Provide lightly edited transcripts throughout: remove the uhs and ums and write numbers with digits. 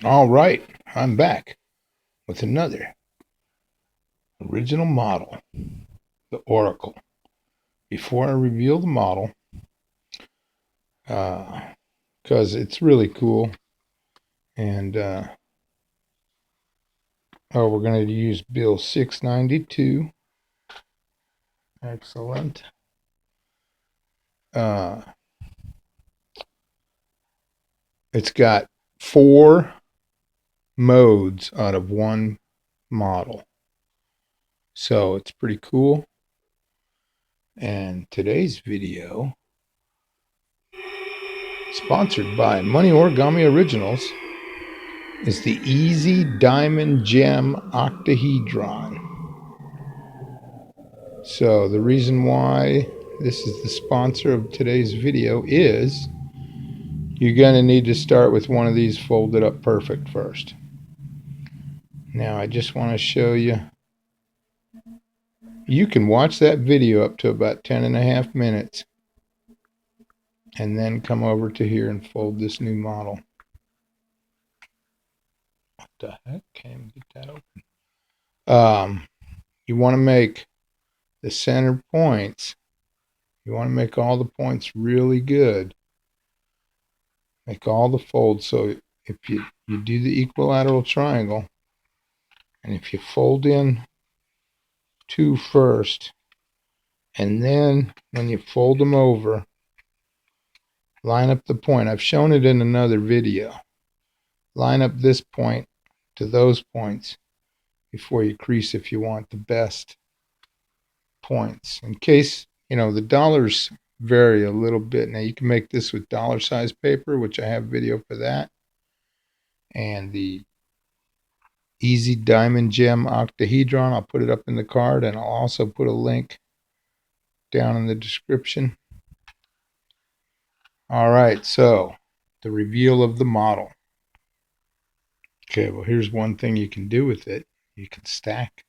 All right, I'm back with another original model, the Oracle. Before I reveal the model, because it's really cool, and we're going to use Bill 692. Excellent. Uh, it's got 4 modes out of one model, so it's pretty cool. And today's video, sponsored by Money Origami Originals, is the Easy Diamond Gem Octahedron. So the reason why this is the sponsor of today's video is you're going to need to start with one of these folded up perfect first. Now I just want to show you. You can watch that video up to about 10.5 minutes and then come over to here and fold this new model. What the heck? Can't get that open. You want to make the center points. You want to make all the points really good. Make all the folds. So if you do the equilateral triangle, and if you fold in 2 first, and then when you fold them over, line up the point. I've shown it in another video. Line up this point to those points before you crease if you want the best points. In case, the dollars vary a little bit. Now you can make this with dollar size paper, which I have video for that. And the Easy Diamond Gem Octahedron, I'll put it up in the card, and I'll also put a link down in the description. All right, so the reveal of the model. Okay, well, here's one thing you can do with it. You can stack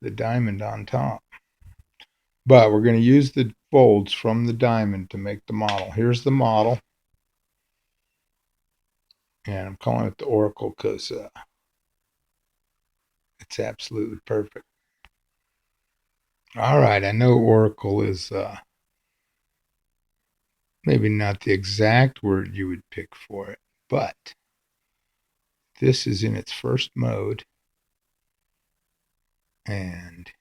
the diamond on top. But we're going to use the folds from the diamond to make the model. Here's the model. And I'm calling it the Oracle because it's absolutely perfect. All right, I know Oracle is maybe not the exact word you would pick for it, but this is in its first mode. And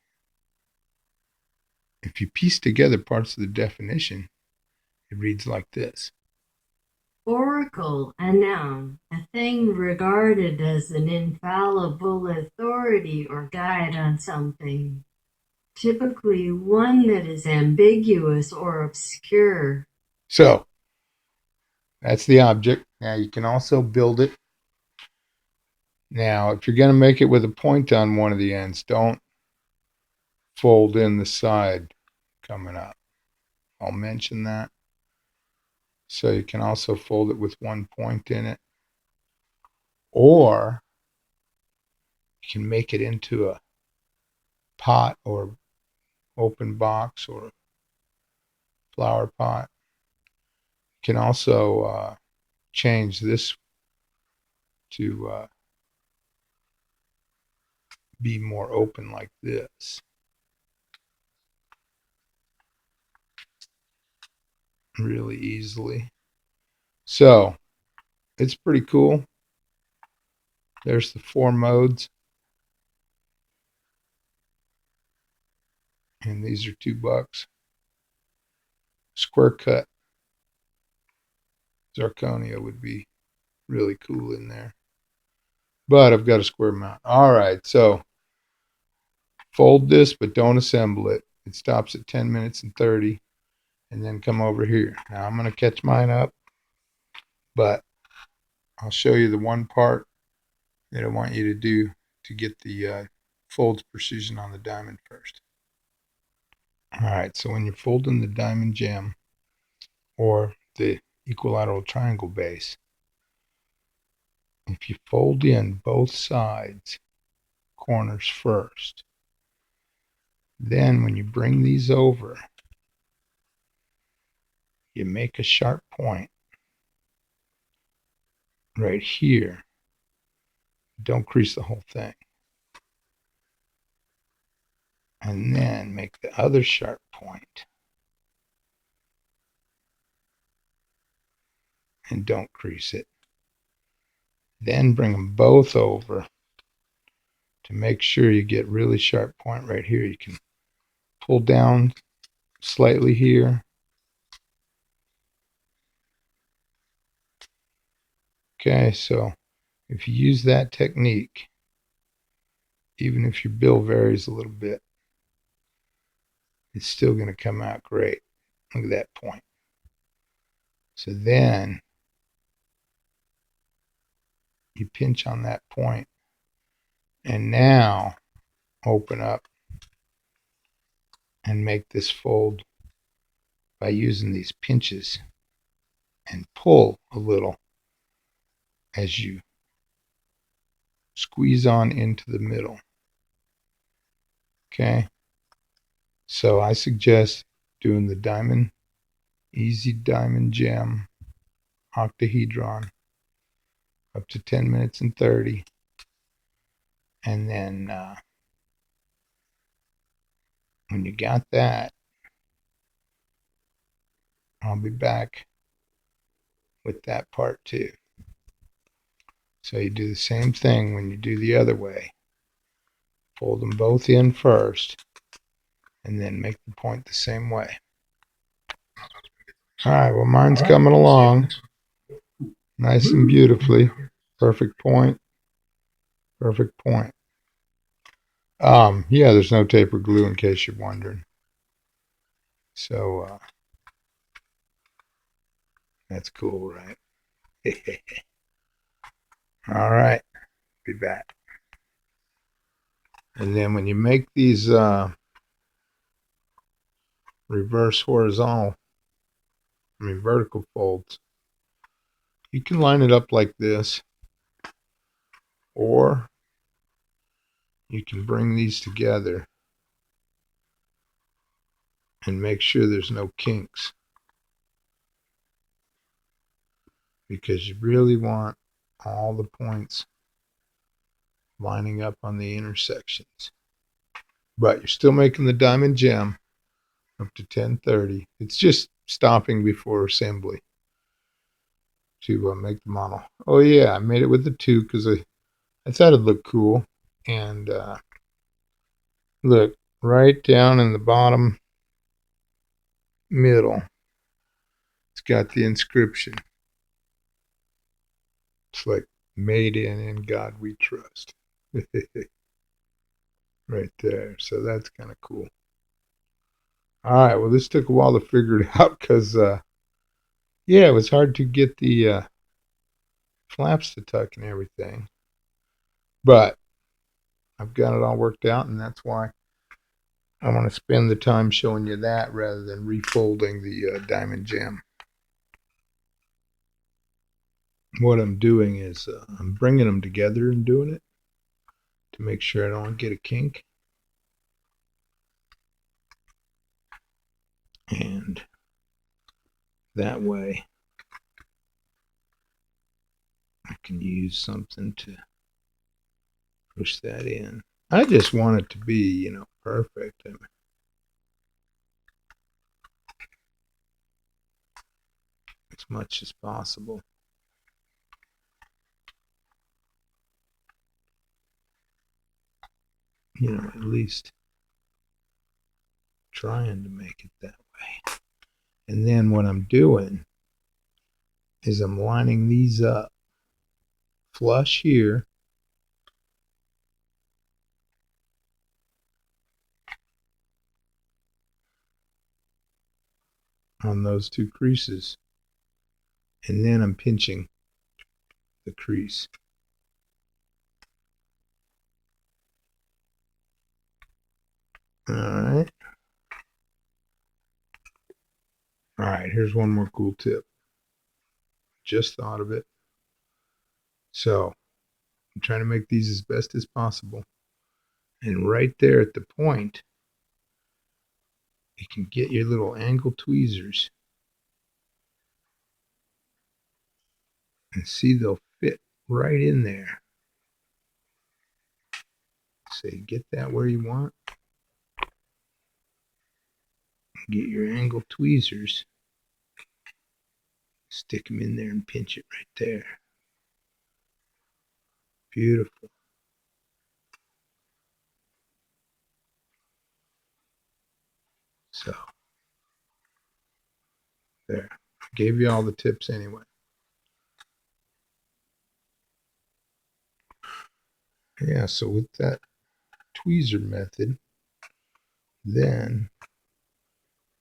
if you piece together parts of the definition, it reads like this. Oracle, a noun, a thing regarded as an infallible authority or guide on something, typically one that is ambiguous or obscure. So that's the object. Now you can also build it. Now, if you're going to make it with a point on one of the ends, don't fold in the side coming up. I'll mention that. So you can also fold it with one point in it. Or you can make it into a pot or open box or flower pot. You can also change this to be more open like this. Really easily. So it's pretty cool. There's the 4 modes. And these are $2. Square cut zirconia would be really cool in there. But I've got a square mount. All right, so fold this, but don't assemble it. It stops at 10 minutes and 30. And then come over here. Now I'm going to catch mine up, but I'll show you the one part that I want you to do to get the folds precision on the diamond first. All right, so when you're folding the diamond gem or the equilateral triangle base, if you fold in both sides, corners first, then when you bring these over, you make a sharp point right here. Don't crease the whole thing. And then make the other sharp point. And don't crease it. Then bring them both over to make sure you get really sharp point right here. You can pull down slightly here. Okay, so if you use that technique, even if your bill varies a little bit, it's still going to come out great. Look at that point. So then you pinch on that point and now open up and make this fold by using these pinches and pull a little as you squeeze on into the middle. Okay, so I suggest doing the diamond, easy diamond gem octahedron up to 10 minutes and 30. And then when you got that, I'll be back with that part too. So you do the same thing when you do the other way. Fold them both in first and then make the point the same way. All right, well, mine's coming along nice and beautifully. Perfect point. Perfect point. Yeah, there's no tape or glue in case you're wondering. So that's cool, right? All right, be back. And then when you make these reverse horizontal, vertical folds, you can line it up like this, or you can bring these together and make sure there's no kinks, because you really want all the points lining up on the intersections. But you're still making the diamond gem up to 1030. It's just stopping before assembly to make the model. Oh yeah, I made it with the 2 because I thought it'd look cool. And look, right down in the bottom middle, it's got the inscription. It's like, made in God we trust. Right there. So that's kind of cool. All right, well, this took a while to figure it out because, yeah, it was hard to get the flaps to tuck and everything. But I've got it all worked out, and that's why I want to spend the time showing you that rather than refolding the diamond gem. What I'm doing is I'm bringing them together and doing it to make sure I don't get a kink. And that way I can use something to push that in. I just want it to be, perfect. I mean, as much as possible. At least trying to make it that way. And then what I'm doing is I'm lining these up flush here, on those 2 creases, and then I'm pinching the crease. All right. All right, here's one more cool tip. Just thought of it. So I'm trying to make these as best as possible. And right there at the point, you can get your little angle tweezers and see they'll fit right in there. So you get that where you want. Get your angle tweezers. Stick them in there and pinch it right there. Beautiful. So, there. Gave you all the tips anyway. Yeah, so with that tweezer method, then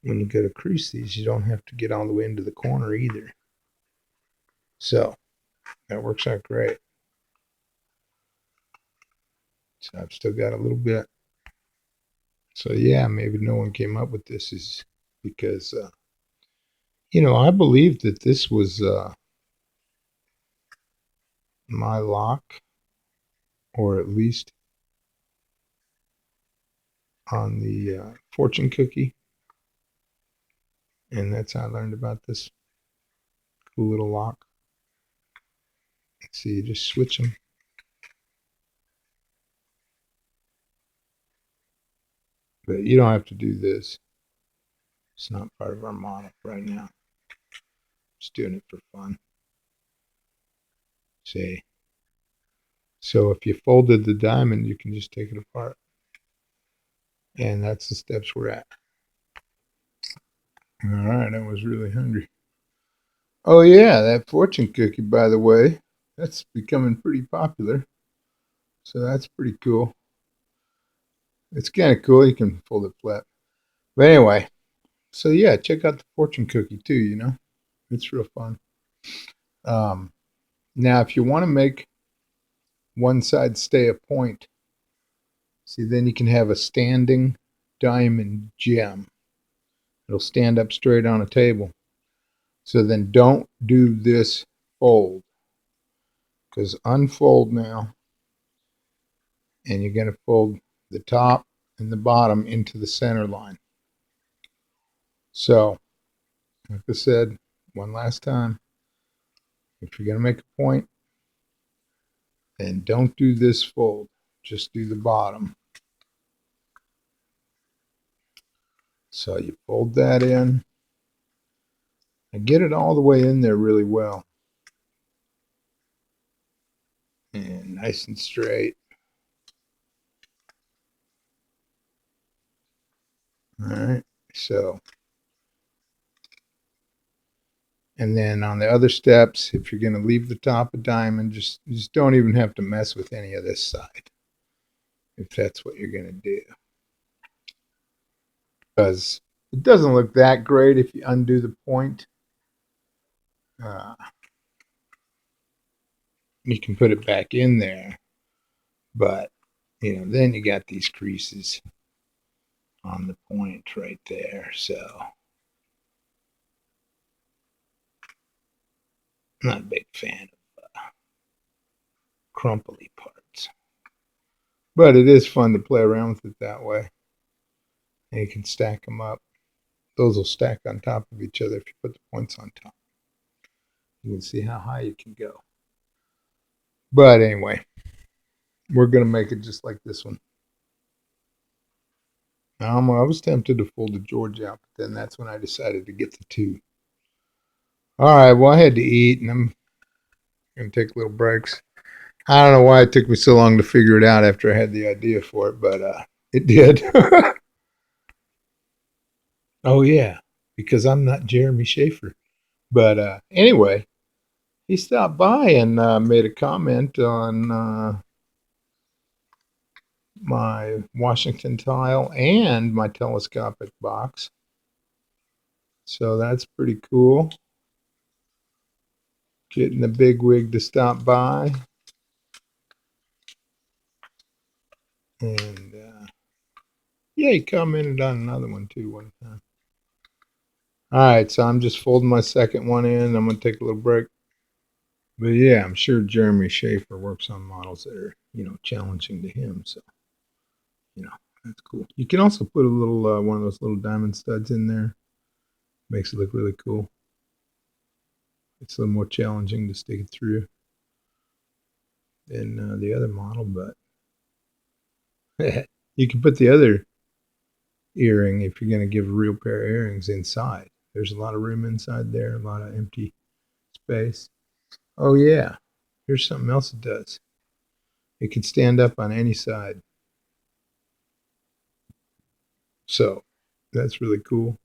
when you go to crease these, you don't have to get all the way into the corner either. So, that works out great. So I've still got a little bit. So yeah, maybe no one came up with this is because, I believe that this was my lock, or at least on the fortune cookie. And that's how I learned about this cool little lock. See, you just switch them. But you don't have to do this. It's not part of our model right now. Just doing it for fun. See. So if you folded the diamond, you can just take it apart. And that's the steps we're at. All right, I was really hungry. Oh yeah, that fortune cookie, by the way, that's becoming pretty popular. So that's pretty cool. It's kind of cool. You can fold it flat. But anyway, so yeah, check out the fortune cookie too, It's real fun. Now, if you want to make one side stay a point, see, then you can have a standing diamond gem. It'll stand up straight on a table. So then don't do this fold, because unfold now, and you're going to fold the top and the bottom into the center line. So, like I said, one last time, if you're going to make a point, then don't do this fold. Just do the bottom. So you fold that in and get it all the way in there really well. And nice and straight. All right. So, and then on the other steps, if you're going to leave the top a diamond, just don't even have to mess with any of this side, if that's what you're going to do. Because it doesn't look that great if you undo the point. You can put it back in there, but then you got these creases on the point right there. So I'm not a big fan of crumply parts, but it is fun to play around with it that way. And you can stack them up. Those will stack on top of each other if you put the points on top. You can see how high you can go. But anyway, we're going to make it just like this one. I was tempted to fold the George out, but then that's when I decided to get the two. All right, well, I had to eat, and I'm going to take little breaks. I don't know why it took me so long to figure it out after I had the idea for it, but it did. Oh, yeah, because I'm not Jeremy Schaefer. But anyway, he stopped by and made a comment on my Washington tile and my telescopic box. So that's pretty cool. Getting the big wig to stop by. And yeah, he commented on another one too one time. All right, so I'm just folding my second one in. I'm going to take a little break. But yeah, I'm sure Jeremy Schaefer works on models that are, challenging to him. So, that's cool. You can also put a little, one of those little diamond studs in there. Makes it look really cool. It's a little more challenging to stick it through. than the other model, but you can put the other earring, if you're going to give a real pair of earrings, inside. There's a lot of room inside there, a lot of empty space. Oh yeah, here's something else it does. It can stand up on any side. So that's really cool.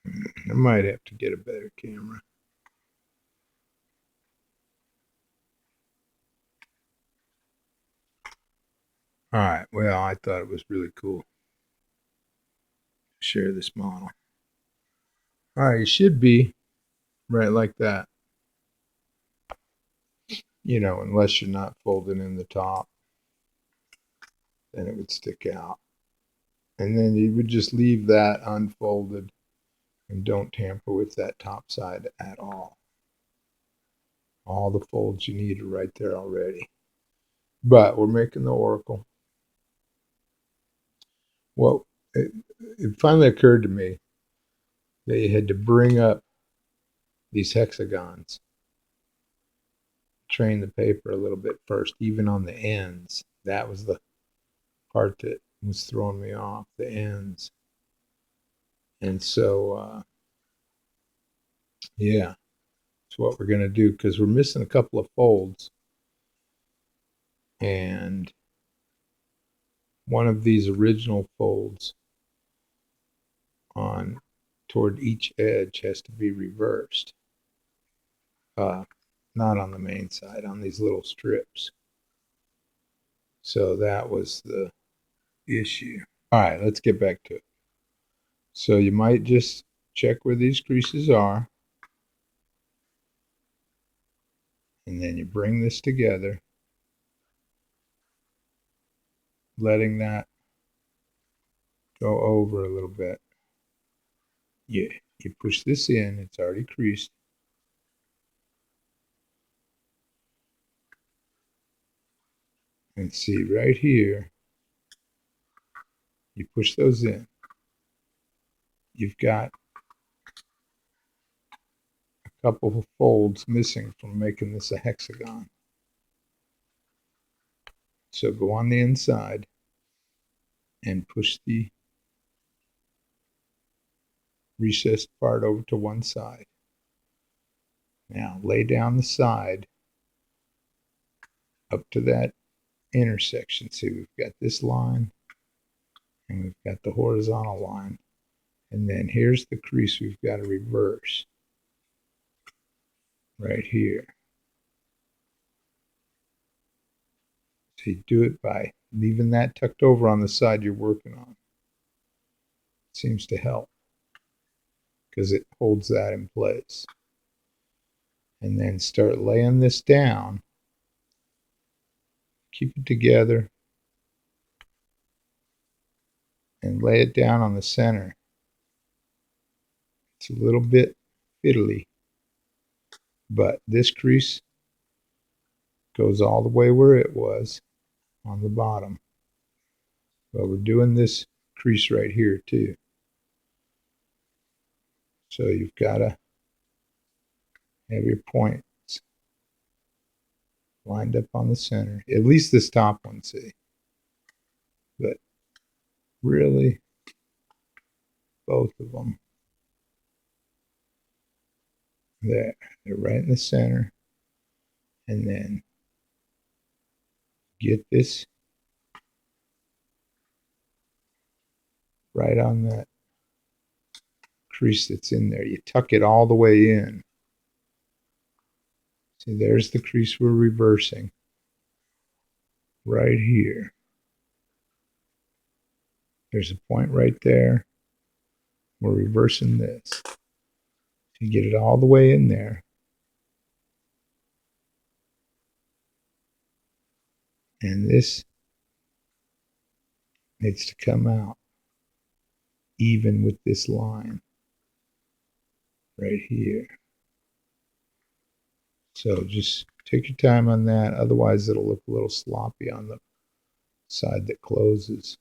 I might have to get a better camera. All right, well, I thought it was really cool to share this model. All right, it should be right like that. You know, unless you're not folding in the top, then it would stick out. And then you would just leave that unfolded and don't tamper with that top side at all. All the folds you need are right there already. But we're making the oracle. Well, it finally occurred to me that you had to bring up these hexagons, train the paper a little bit first, even on the ends. That was the part that was throwing me off, the ends. And so, yeah, that's what we're going to do, because we're missing a couple of folds. And one of these original folds on toward each edge has to be reversed. Not on the main side, on these little strips. So that was the issue. All right, let's get back to it. So you might just check where these creases are, and then you bring this together, letting that go over a little bit. You push this in, it's already creased. And see right here, you push those in. You've got a couple of folds missing from making this a hexagon. So go on the inside and push the recessed part over to one side. Now lay down the side up to that intersection. See, we've got this line and we've got the horizontal line. And then here's the crease we've got to reverse right here. So you do it by leaving that tucked over on the side you're working on. It seems to help because it holds that in place. And then start laying this down. Keep it together and lay it down on the center. It's a little bit fiddly, but this crease goes all the way where it was on the bottom. But we're doing this crease right here too. So you've got to have your points lined up on the center. At least this top one, see. But really, both of them. There. They're right in the center. And then get this right on that crease that's in there. You tuck it all the way in. See, there's the crease we're reversing. Right here. There's a point right there. We're reversing this. So you get it all the way in there. And this needs to come out even with this line right here. So just take your time on that. Otherwise, it'll look a little sloppy on the side that closes.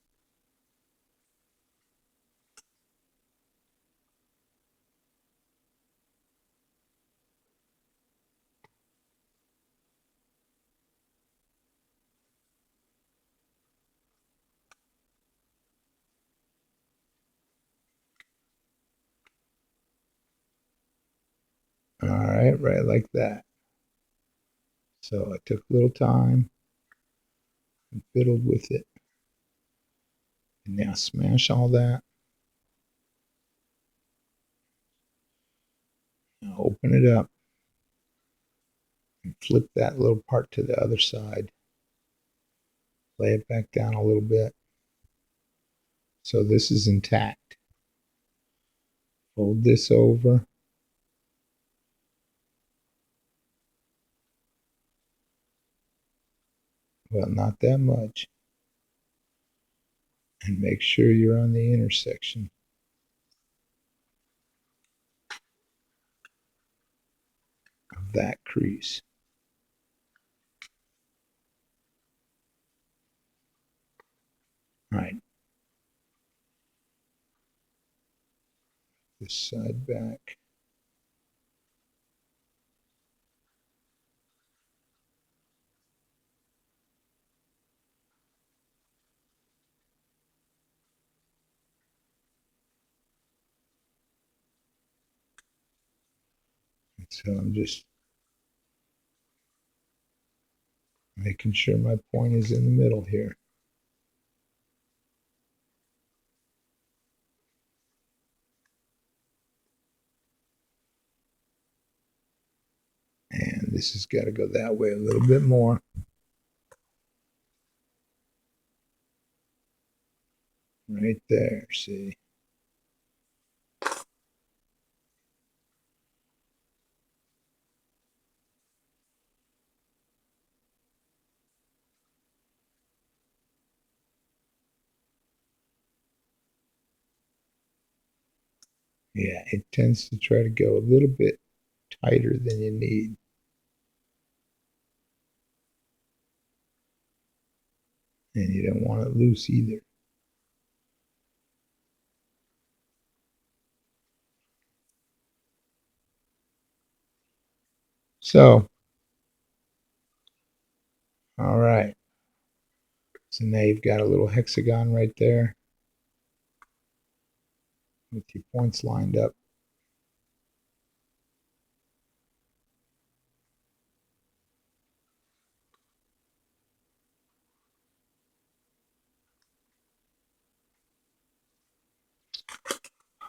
All right, right like that. So I took a little time and fiddled with it. And now smash all that. Now open it up and flip that little part to the other side. Lay it back down a little bit. So this is intact. Fold this over. Well, not that much. And make sure you're on the intersection of that crease. All right. This side back. And so I'm just making sure my point is in the middle here. And this has got to go that way a little bit more. Right there, see? Yeah, it tends to try to go a little bit tighter than you need. And you don't want it loose either. So, all right. So now you've got a little hexagon right there with your points lined up.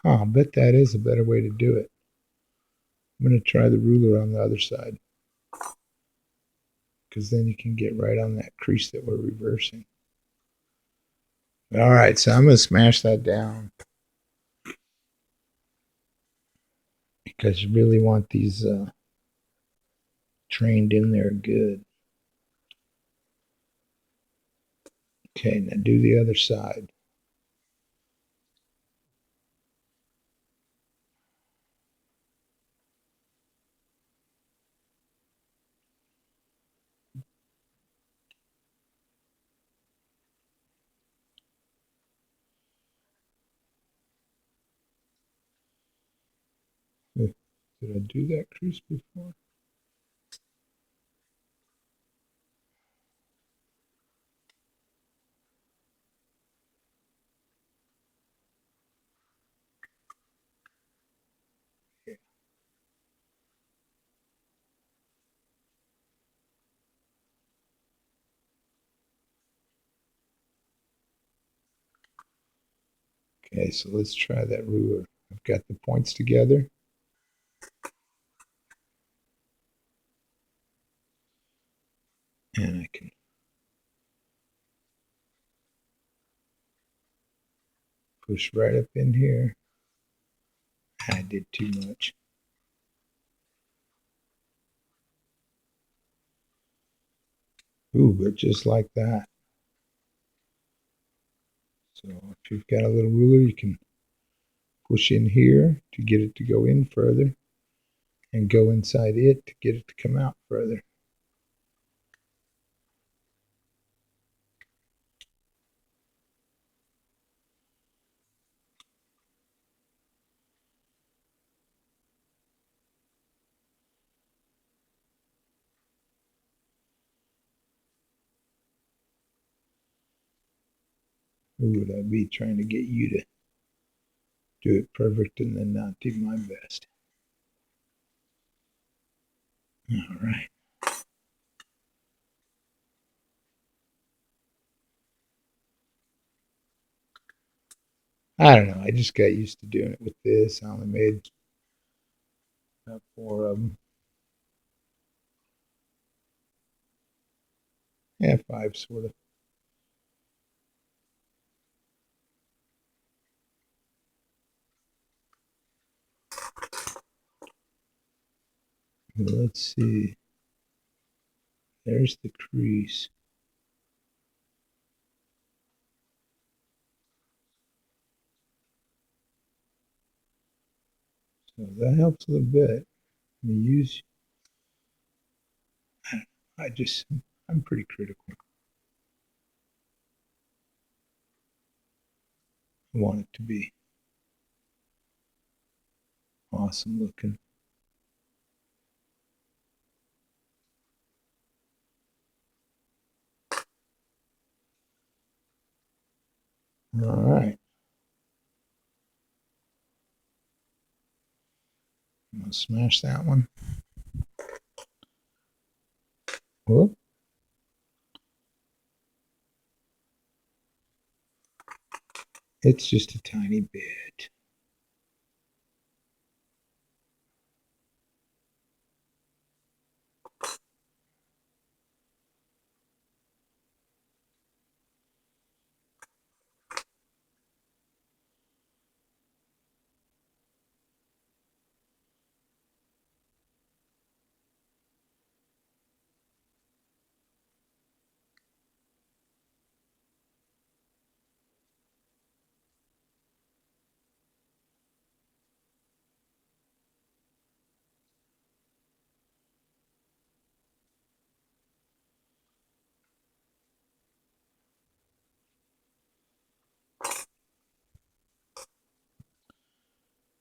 Huh, I bet that is a better way to do it. I'm going to try the ruler on the other side because then you can get right on that crease that we're reversing. All right, so I'm going to smash that down because you really want these trained in there good. Okay, now do the other side. Did I do that crease before? Okay, so let's try that ruler. I've got the points together. And I can push right up in here. I did too much. Ooh, but just like that. So if you've got a little ruler, you can push in here to get it to go in further and go inside it to get it to come out further. Who would I be trying to get you to do it perfect and then not do my best? All right. I don't know. I just got used to doing it with this. I only made about 4 of them. Yeah, 5 sort of. Let's see. There's the crease. So that helps a little bit. You use, I just, I'm pretty critical. I want it to be awesome looking. All right. I'm going to smash that one. Whoop. It's just a tiny bit.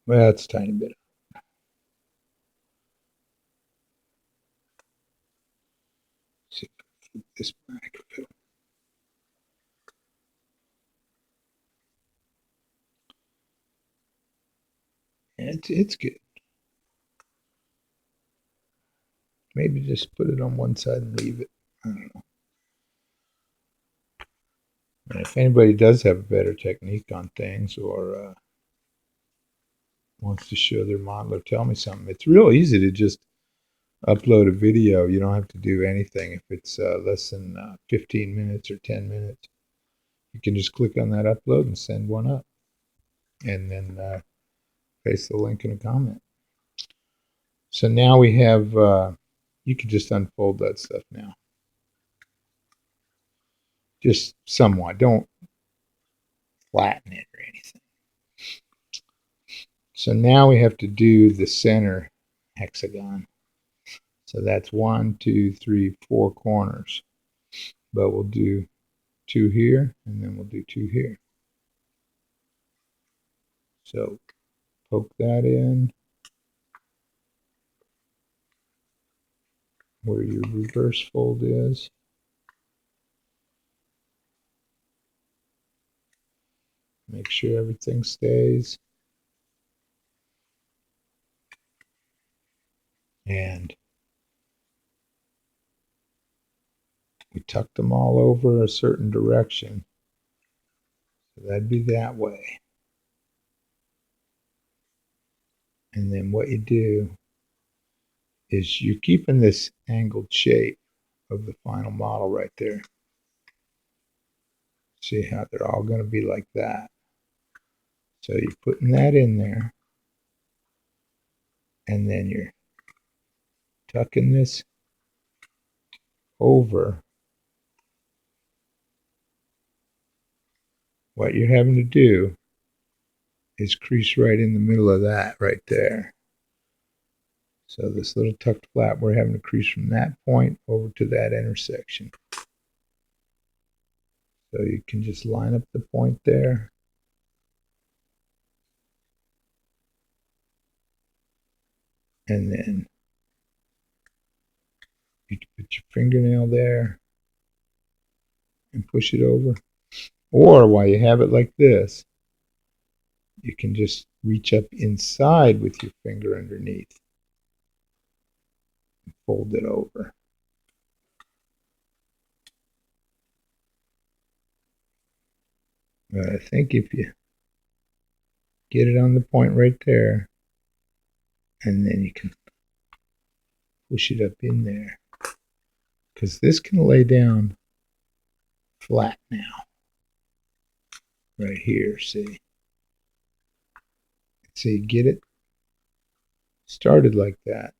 Well, it's a tiny bit. See if I can flip this back. It's good. Maybe just put it on one side and leave it. I don't know. And if anybody does have a better technique on things or wants to show their model or tell me something, it's real easy to just upload a video. You don't have to do anything. If it's less than 15 minutes or 10 minutes, you can just click on that upload and send one up. And then paste the link in a comment. So now we have, you can just unfold that stuff now. Just somewhat. Don't flatten it or anything. So now we have to do the center hexagon. So that's 1, 2, 3, 4 corners. But we'll do 2 here, and then we'll do 2 here. So poke that in where your reverse fold is. Make sure everything stays. And we tuck them all over a certain direction. So that'd be that way. And then what you do is you're keeping this angled shape of the final model right there. See how they're all going to be like that. So you're putting that in there, and then you're tucking this over. What you're having to do is crease right in the middle of that right there. So this little tucked flap, we're having to crease from that point over to that intersection. So you can just line up the point there. And then you can put your fingernail there and push it over. Or while you have it like this, you can just reach up inside with your finger underneath. fold it over. But I think if you get it on the point right there, and then you can push it up in there, because this can lay down flat now. Right here, see? See, get it started like that.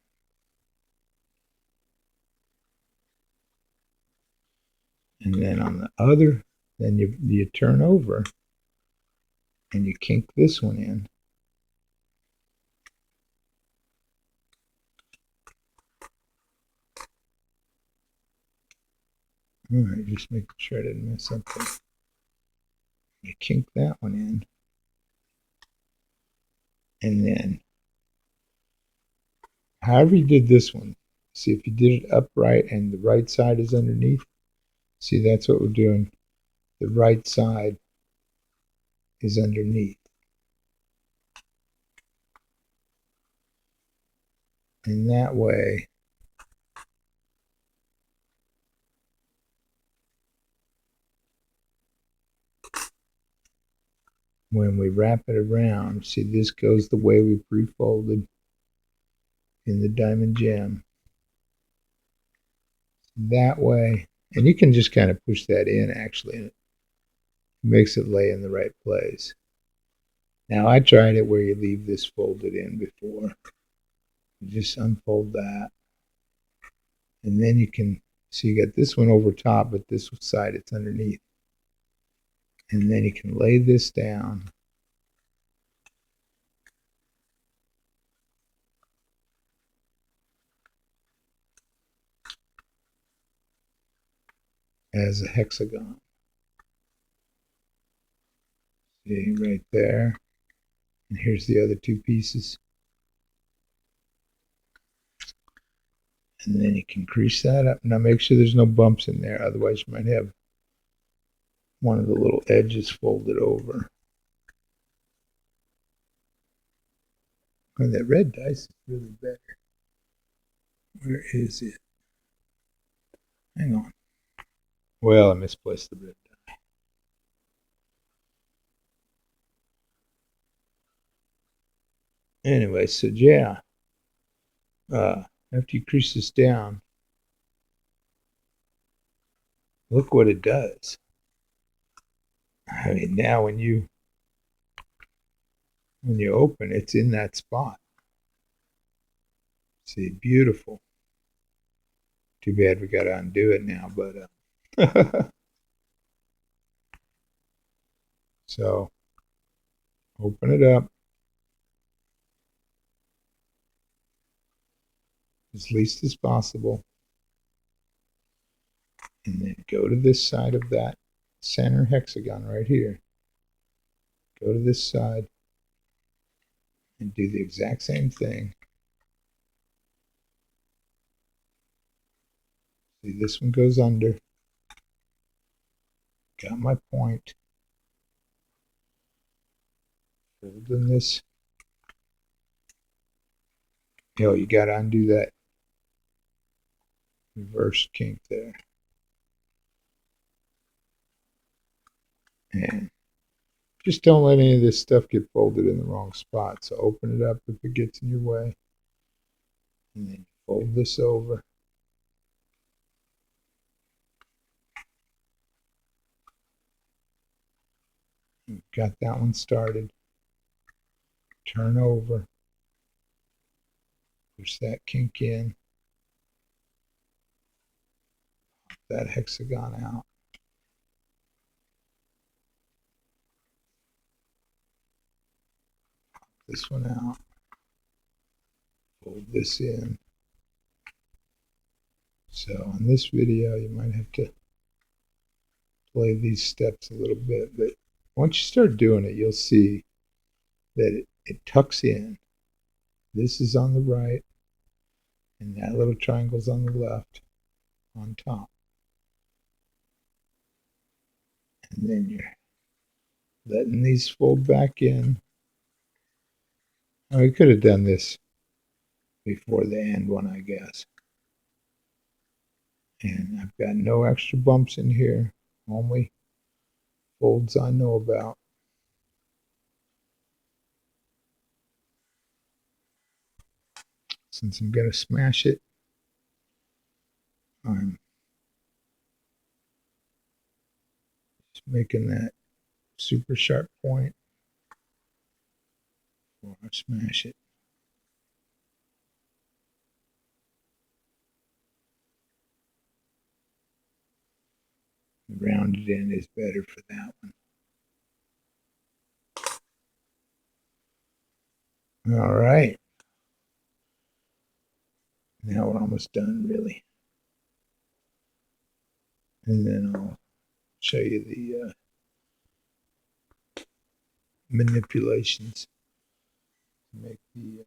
And then on the other, then you turn over and you kink this one in. All right, just making sure I didn't miss something. You kink that one in. And then, however you did this one, see if you did it upright and the right side is underneath. See, that's what we're doing. The right side is underneath. And that way, when we wrap it around, see, this goes the way we pre-folded in the diamond gem. That way, and you can just kind of push that in, actually, and it makes it lay in the right place. Now, I tried it where you leave this folded in before. You just unfold that, and then you can see you got this one over top, but this side it's underneath. And then you can lay this down. As a hexagon. See, right there. And here's the other two pieces. And then you can crease that up. Now make sure there's no bumps in there, otherwise you might have one of the little edges folded over. And that red dice is really better. Where is it? Hang on. Well, I misplaced the red die. Anyway, so yeah. After you crease this down, look what it does. I mean, now when you open, it's in that spot. See, beautiful. Too bad we got to undo it now, but so open it up as least as possible, and then go to this side of that center hexagon right here. Go to this side and do the exact same thing. See, this one goes under. Got my point. Fold in this. You got to undo that reverse kink there. And just don't let any of this stuff get folded in the wrong spot. So open it up if it gets in your way. And then fold this over. You've got that one started. Turn over. Push that kink in. Pop that hexagon out. Pop this one out. Fold this in. So in this video, you might have to play these steps a little bit, but once you start doing it, you'll see that it tucks in. This is on the right, and that little triangle's on the left, on top. And then you're letting these fold back in. Oh, we could have done this before the end one, I guess. And I've got no extra bumps in here, only folds I know about. Since I'm going to smash it, I'm just making that super sharp point before I smash it. The rounded end is better for that one. All right. Now we're almost done, really. And then I'll show you the manipulations to make the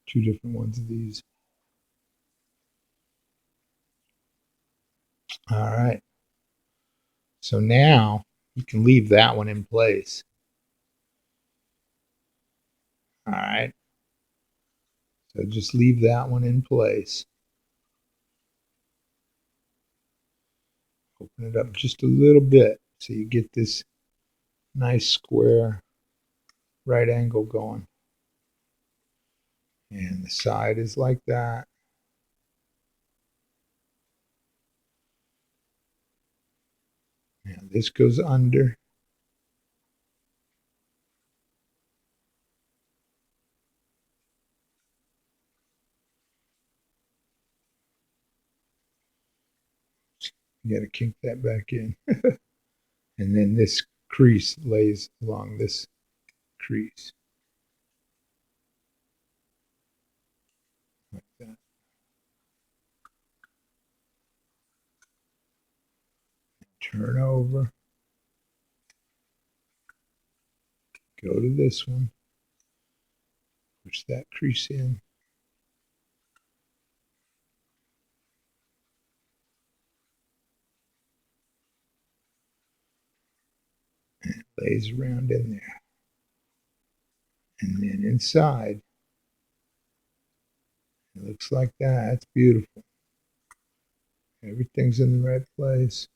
two different ones of these. All right. So now you can leave that one in place. All right. So just leave that one in place. Open it up just a little bit so you get this nice square right angle going. And the side is like that. Now this goes under. You got to kink that back in. And then this crease lays along this crease. Like that. Turn over. Go to this one. Push that crease in. And it lays around in there. And then inside, it looks like that. It's beautiful. Everything's in the right place.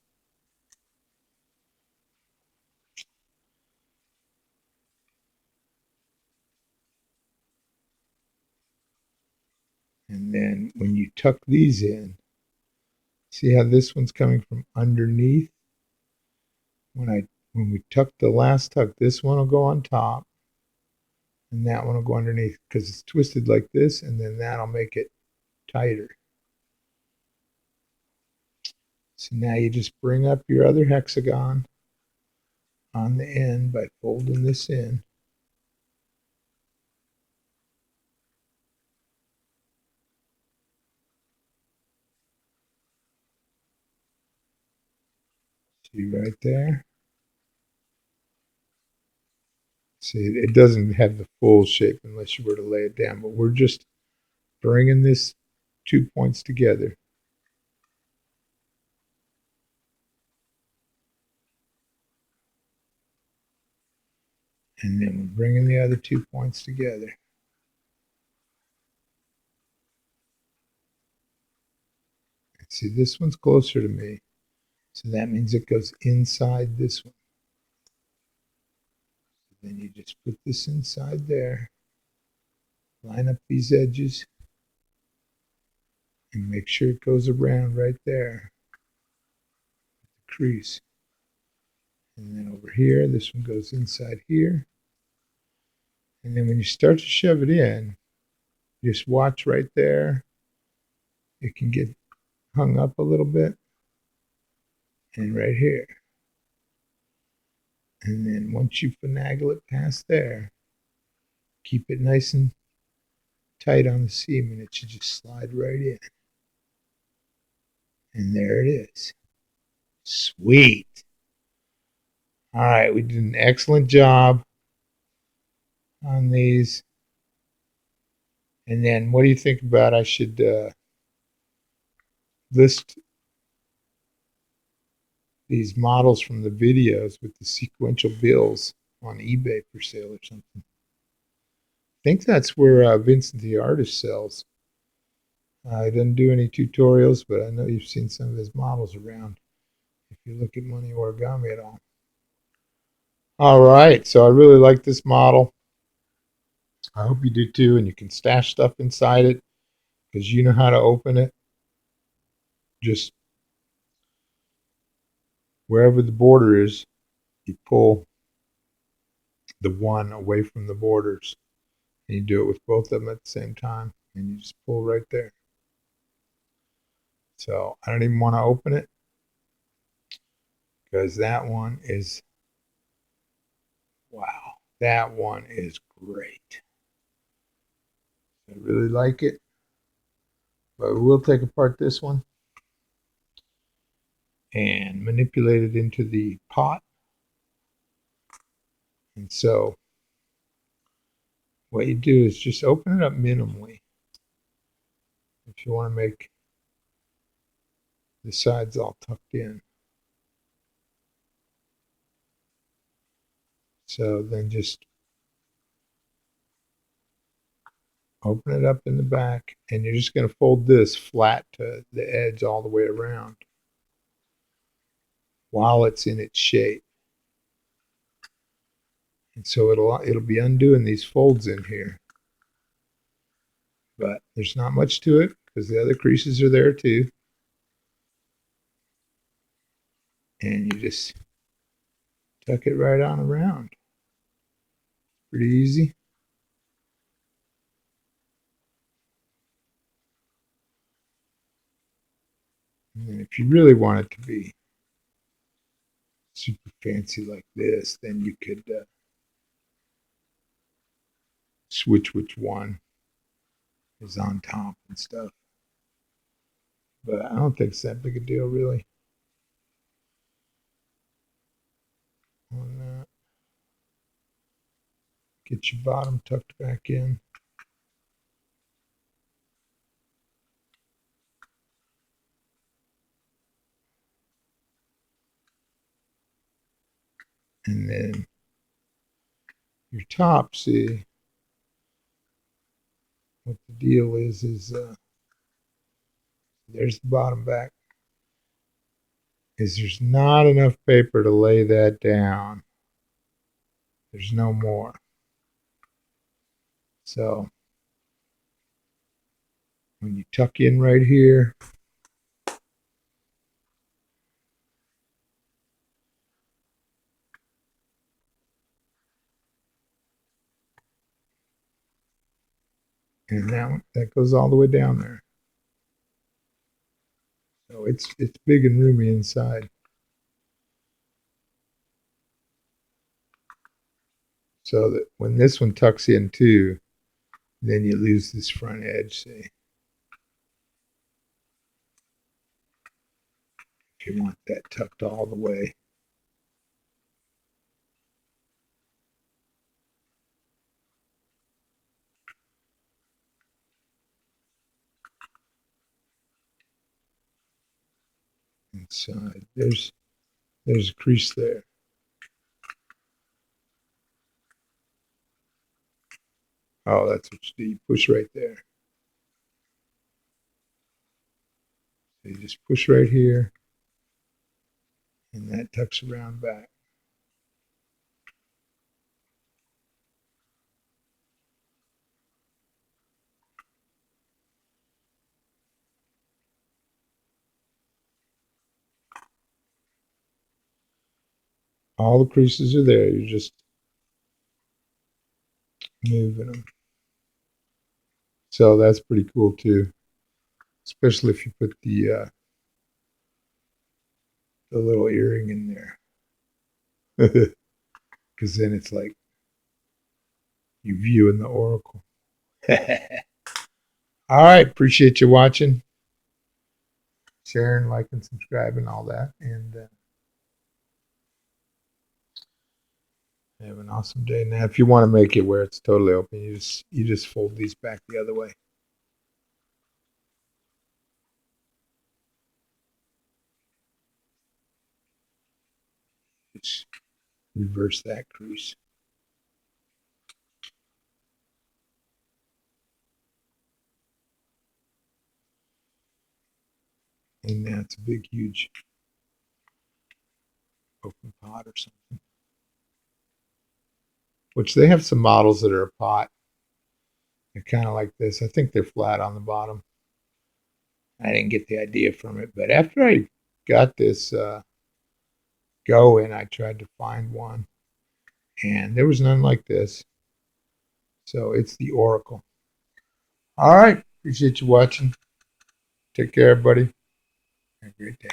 And then when you tuck these in, see how this one's coming from underneath? When we tuck the last tuck, this one will go on top and that one will go underneath because it's twisted like this, and then that'll make it tighter. So now you just bring up your other hexagon on the end by folding this in. See right there? See, it doesn't have the full shape unless you were to lay it down, but we're just bringing this 2 points together. And then we're bringing the other 2 points together. See, this one's closer to me, so that means it goes inside this one. Then you just put this inside there, line up these edges, and make sure it goes around right there, the crease. And then over here, this one goes inside here. And then when you start to shove it in, just watch right there. It can get hung up a little bit. And right here. And then once you finagle it past there, keep it nice and tight on the seam, and it should just slide right in. And there it is. Sweet. All right, we did an excellent job on these. And then what do you think about I should list these models from the videos with the sequential bills on eBay for sale or something? I think that's where Vincent the artist sells I didn't do any tutorials, but I know you've seen some of his models around if you look at Money Origami at all. All right, so I really like this model. I hope you do too, and you can stash stuff inside it because you know how to open it. Just wherever the border is, you pull the one away from the borders, and you do it with both of them at the same time, and you just pull right there. So I don't even want to open it because that one is, wow, that one is great. I really like it, but we'll take apart this one and manipulate it into the pot. And so what you do is just open it up minimally if you want to make the sides all tucked in. So then just open it up in the back, and you're just going to fold this flat to the edge all the way around while it's in its shape. And so it'll be undoing these folds in here. But there's not much to it because the other creases are there too. And you just tuck it right on around. Pretty easy. And then if you really want it to be super fancy like this, then you could switch which one is on top and stuff. But I don't think it's that big a deal, really. On that, get your bottom tucked back in. And then your top, see, what the deal is there's the bottom back, is there's not enough paper to lay that down. There's no more. So when you tuck in right here, and that goes all the way down there. So it's big and roomy inside. So that when this one tucks in too, then you lose this front edge, see. If you want that tucked all the way. Inside. There's a crease there. Oh, that's what you do. You push right there. So you just push right here, and that tucks around back. All the creases are there. You're just moving them. So that's pretty cool too, especially if you put the little earring in there, because then it's like you viewing the oracle. All right, appreciate you watching, sharing, liking, subscribing, all that, and have an awesome day. Now, if you want to make it where it's totally open, you just fold these back the other way. Just reverse that crease. And that's a big, huge open pot or something. Which they have some models that are a pot. They're kind of like this. I think they're flat on the bottom. I didn't get the idea from it. But after I got this going, I tried to find one. And there was none like this. So it's the Oracle. All right. Appreciate you watching. Take care, everybody. Have a great day.